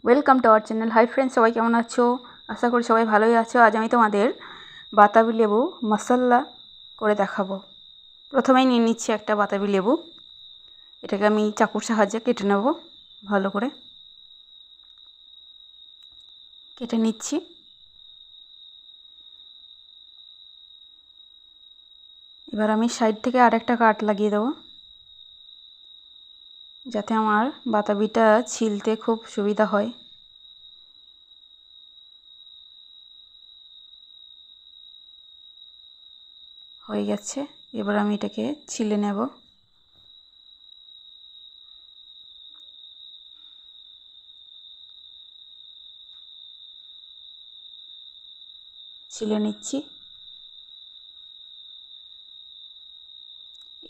Welcome to our channel. Hi friends, সবাই কেমন আছো? আশা করি সবাই ভালোই আছো। আজ আমি তোমাদের বাতাবি লেবু মশলা করে দেখাবো। প্রথমেই নিয়ে নিচ্ছি একটা বাতাবি লেবু। এটাকে আমি চাকুর সাহায্যে কেটে নেব। ভালো করে কেটে নিচ্ছি। এবার আমি সাইড থেকে আরেকটা কাট লাগিয়ে দেবো, যাতে আমার বাতাবিটা ছিলতে খুব সুবিধা হয়। হয়ে গেছে। এবার আমি এটাকে ছিলে নেব। ছিলে নিচ্ছি।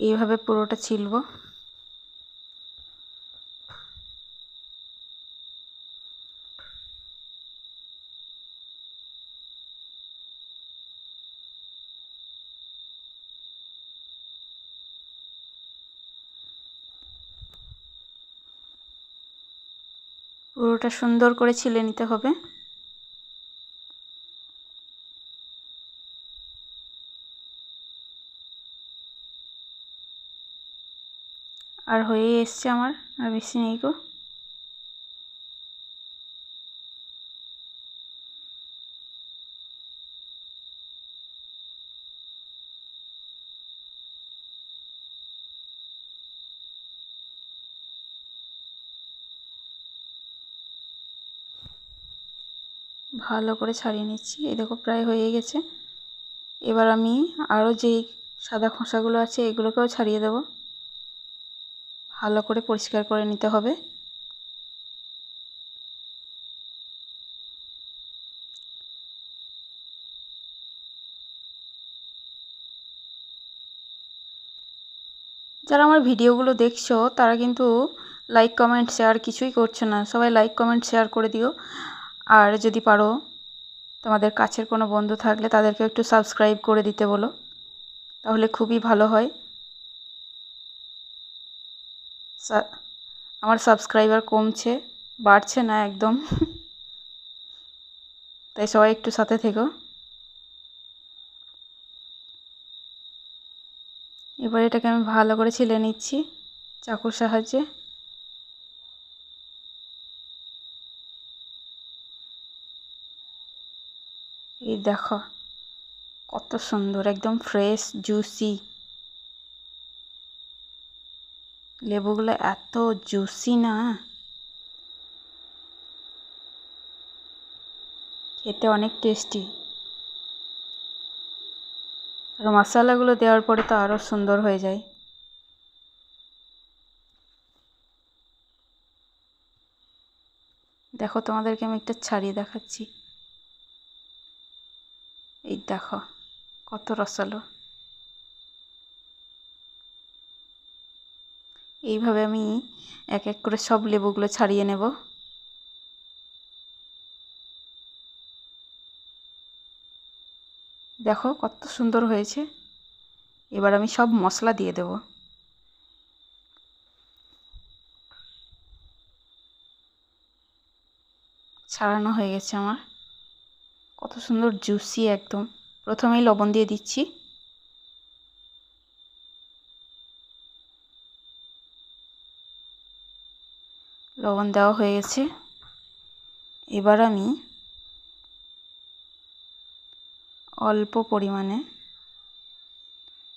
এইভাবে পুরোটা ছিলব। পুরোটা সুন্দর করে ছিলে নিতে হবে। আর হয়ে এসছে আমার, আর বেশি নেই গো। ভালো করে ছাড়িয়ে নিচ্ছি। এই দেখো প্রায় হয়ে গেছে। এবার আমি আরও যেই সাদা খোসাগুলো আছে এগুলোকেও ছাড়িয়ে দেব। ভালো করে পরিষ্কার করে নিতে হবে। যারা আমার ভিডিওগুলো দেখছো তারা কিন্তু লাইক কমেন্ট শেয়ার কিছুই করছো না। সবাই লাইক কমেন্ট শেয়ার করে দিও। আর যদি পারো তোমাদের কাছের কোনো বন্ধু থাকলে তাদেরকে একটু সাবস্ক্রাইব করে দিতে বলো, তাহলে খুবই ভালো হয়। আমার সাবস্ক্রাইবার কমছে, বাড়ছে না একদম। তাই সবাই একটু সাথে থেকো। এবার এটাকে আমি ভালো করে ছিলে নিচ্ছি চাকুর সাহায্যে। এই দেখো কত সুন্দর, একদম ফ্রেশ জুসি। লেবুগুলো এত জুসি না, খেতে অনেক টেস্টি। আর মশলাগুলো দেওয়ার পরে তো আরও সুন্দর হয়ে যায়। দেখো তোমাদেরকে আমি একটা ছাড়িয়ে দেখাচ্ছি। এই দেখো কত রসালো। এইভাবে আমি এক এক করে সব লেবুগুলো ছাড়িয়ে নেব। দেখো কত সুন্দর হয়েছে। এবার আমি সব মশলা দিয়ে দেব। ছাড়ানো হয়ে গেছে আমার। কত সুন্দর জুসি একদম। প্রথমেই লবণ দিয়ে দিচ্ছি। লবণ দেওয়া হয়ে গেছে। এবার আমি অল্প পরিমাণে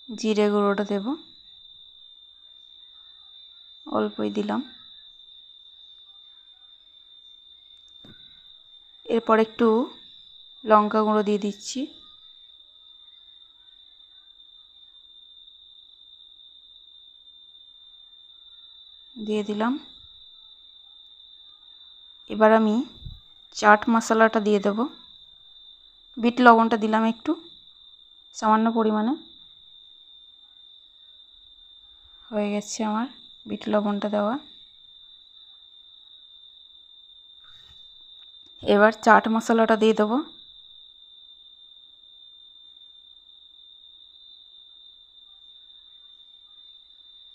জিরে গুঁড়োটা দেব। অল্পই দিলাম। এরপর একটু লঙ্কা গুঁড়ো দিয়ে দিচ্ছি। দিয়ে দিলাম। এবার আমি চাট মশলাটা দিয়ে দেব। বিট লবণটা দিলাম একটু সামান্য পরিমাণে। হয়ে গেছে আমার বিট লবণটা দেওয়া। এবার চাট মশলাটা দিয়ে দেবো।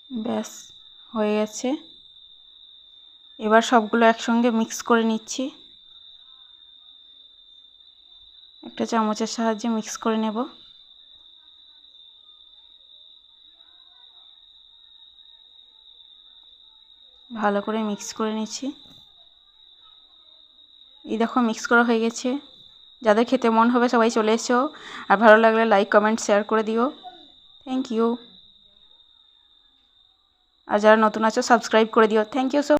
ব্যাস হয়ে গেছে। এবার সবগুলো একসঙ্গে মিক্স করে নিচ্ছি। একটা চামচের সাহায্যে মিক্স করে নেব। ভালো করে মিক্স করে নিচ্ছি। এই দেখো মিক্স করা হয়ে গেছে। যাদের খেতে মন হবে সবাই চলে এসো, আর ভালো লাগলে লাইক কমেন্ট শেয়ার করে দিও। Thank you. আর যারা নতুন আছো সাবস্ক্রাইব করে দিও। Thank you so